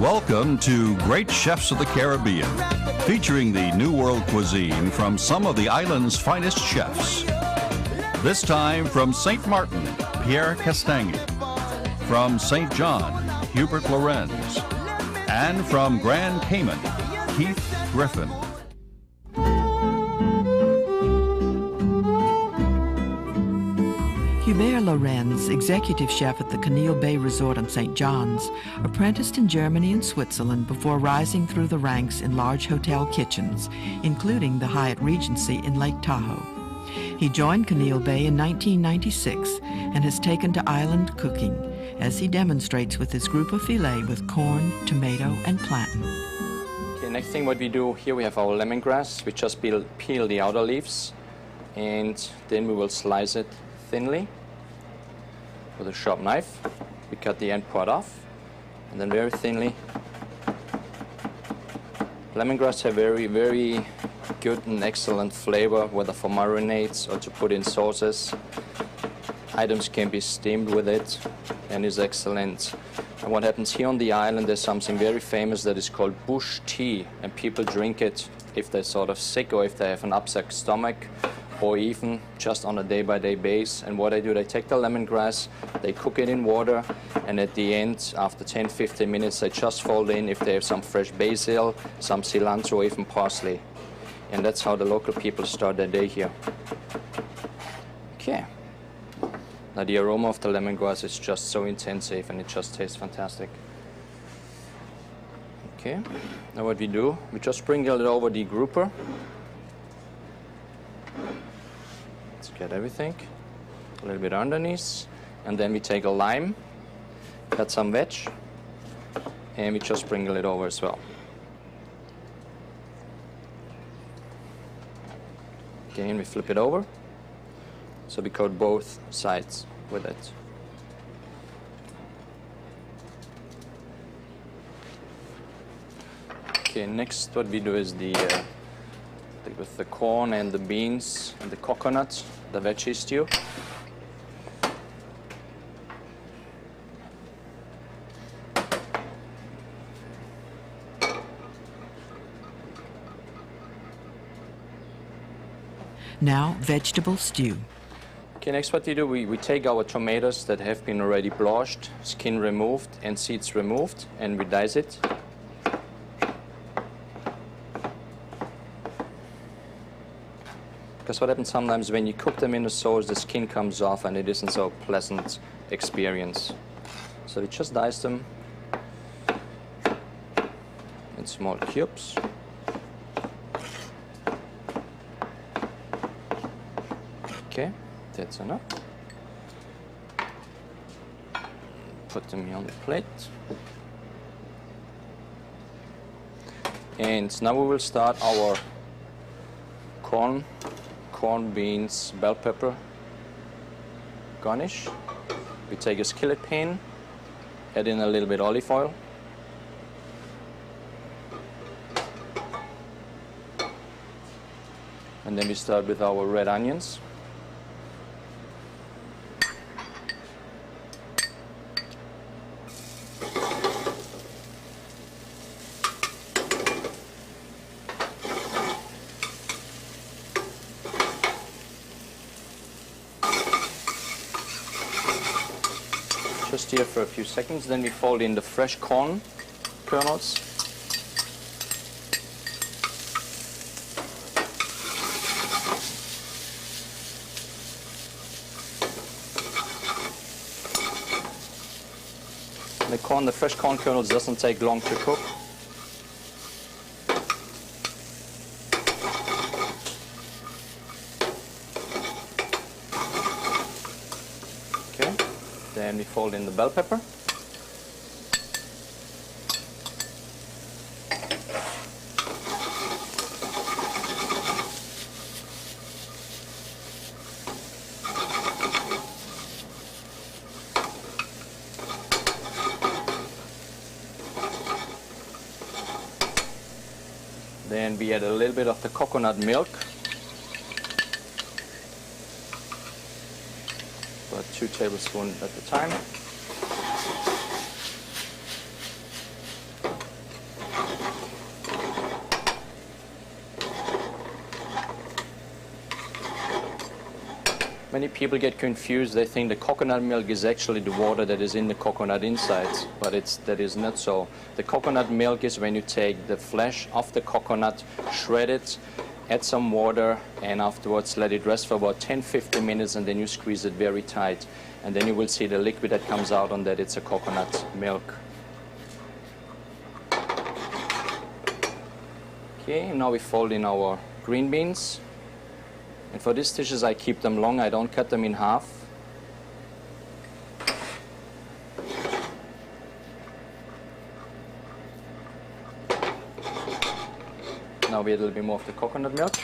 Welcome to Great Chefs of the Caribbean, featuring the New World cuisine from some of the island's finest chefs. This time from St. Martin, Pierre Castagni. From St. John, Hubert Lorenz. And from Grand Cayman, Keith Griffin. Hubert Lorenz, executive chef at the Canil Bay Resort on St. John's, apprenticed in Germany and Switzerland before rising through the ranks in large hotel kitchens, including the Hyatt Regency in Lake Tahoe. He joined Canil Bay in 1996 and has taken to island cooking, as he demonstrates with his group of Fillet with corn, tomato, and plantain. Okay, next thing what we do here, we have our lemongrass. We just peel the outer leaves, and then we will slice it thinly with a sharp knife. We cut the end part off, and then very thinly. Lemongrass have very good and excellent flavor, whether for marinades or to put in sauces. Items can be steamed with it and is excellent. And what happens here on the island, there's something very famous that is called bush tea, and people drink it if they're sort of sick or if they have an upset stomach, or even just on a day-by-day basis. And what I do, they take the lemongrass, they cook it in water, and at the end, after 10-15 minutes, they just fold in if they have some fresh basil, some cilantro, or even parsley. And that's how the local people start their day here. Okay. Now the aroma of the lemongrass is just so intensive, and it just tastes fantastic. Okay. Now what we do, we just sprinkle it over the grouper. Get everything, a little bit underneath, and then we take a lime, cut some veg, and we just sprinkle it over as well. Again, we flip it over, so we coat both sides with it. Okay, next what we do is with the corn and the beans and the coconut, the veggie stew. Now, vegetable stew. Okay, next what we do, we take our tomatoes that have been already blanched, skin removed and seeds removed, and we dice it. Because what happens sometimes when you cook them in the sauce, the skin comes off and it isn't so a pleasant experience. So we just dice them in small cubes. Okay, that's enough. Put them here on the plate. And now we will start our corn, beans, bell pepper garnish. We take a skillet pan, add in a little bit olive oil. And then we start with our red onions. Just here for a few seconds, then we fold in the fresh corn kernels. The fresh corn kernels doesn't take long to cook. Then we fold in the bell pepper. Then we add a little bit of the coconut milk. About 2 tablespoons at a time. Many people get confused. They think the coconut milk is actually the water that is in the coconut inside, but that is not so. The coconut milk is when you take the flesh of the coconut, shred it, add some water, and afterwards let it rest for about 10-15 minutes, and then you squeeze it very tight. And then you will see the liquid that comes out on that. It's a coconut milk. Okay, now we fold in our green beans. And for these dishes, I keep them long. I don't cut them in half. Now we add a little bit more of the coconut milk.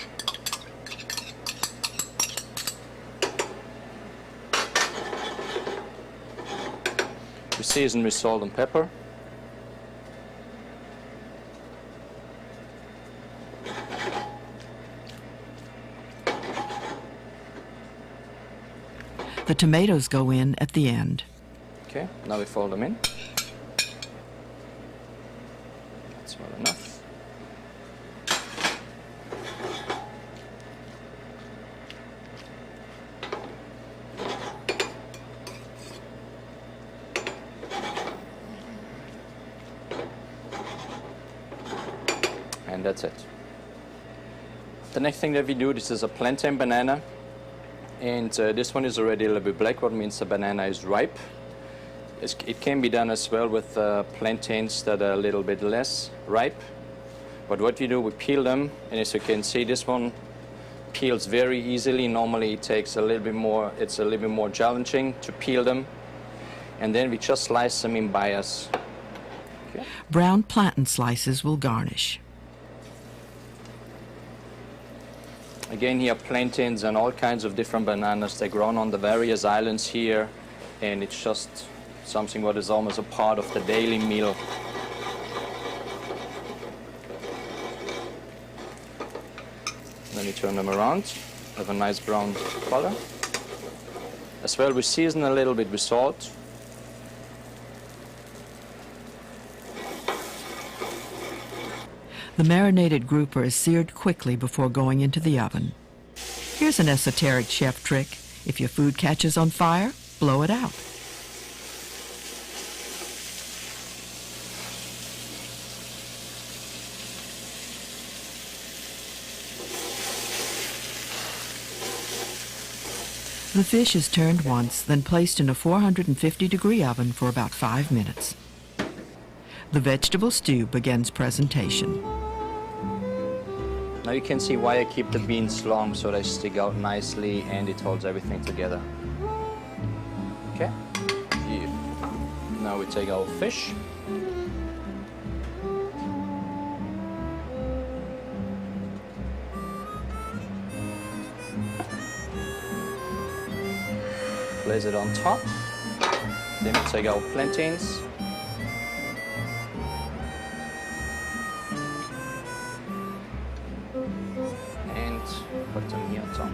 We season with salt and pepper. The tomatoes go in at the end. Okay, now we fold them in. That's well enough. And that's it. The next thing that we do, this is a plantain banana. And this one is already a little bit black, what means the banana is ripe. It can be done as well with plantains that are a little bit less ripe. But what we do, we peel them, and as you can see, this one peels very easily. Normally it takes a little bit more, it's a little bit more challenging to peel them. And then we just slice them in bias. Okay. Brown plantain slices will garnish. Again, here plantains and all kinds of different bananas. They're grown on the various islands here, and it's just something what is almost a part of the daily meal. Then you turn them around, have a nice brown color. As well, we season a little bit with salt. The marinated grouper is seared quickly before going into the oven. Here's an esoteric chef trick. If your food catches on fire, blow it out. The fish is turned once, then placed in a 450-degree oven for about 5 minutes. The vegetable stew begins presentation. Now you can see why I keep the beans long, so they stick out nicely and it holds everything together. Okay. Here. Now we take our fish. Place it on top. Then we take our plantains. Put them here on top.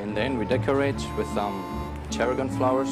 And then we decorate with tarragon flowers.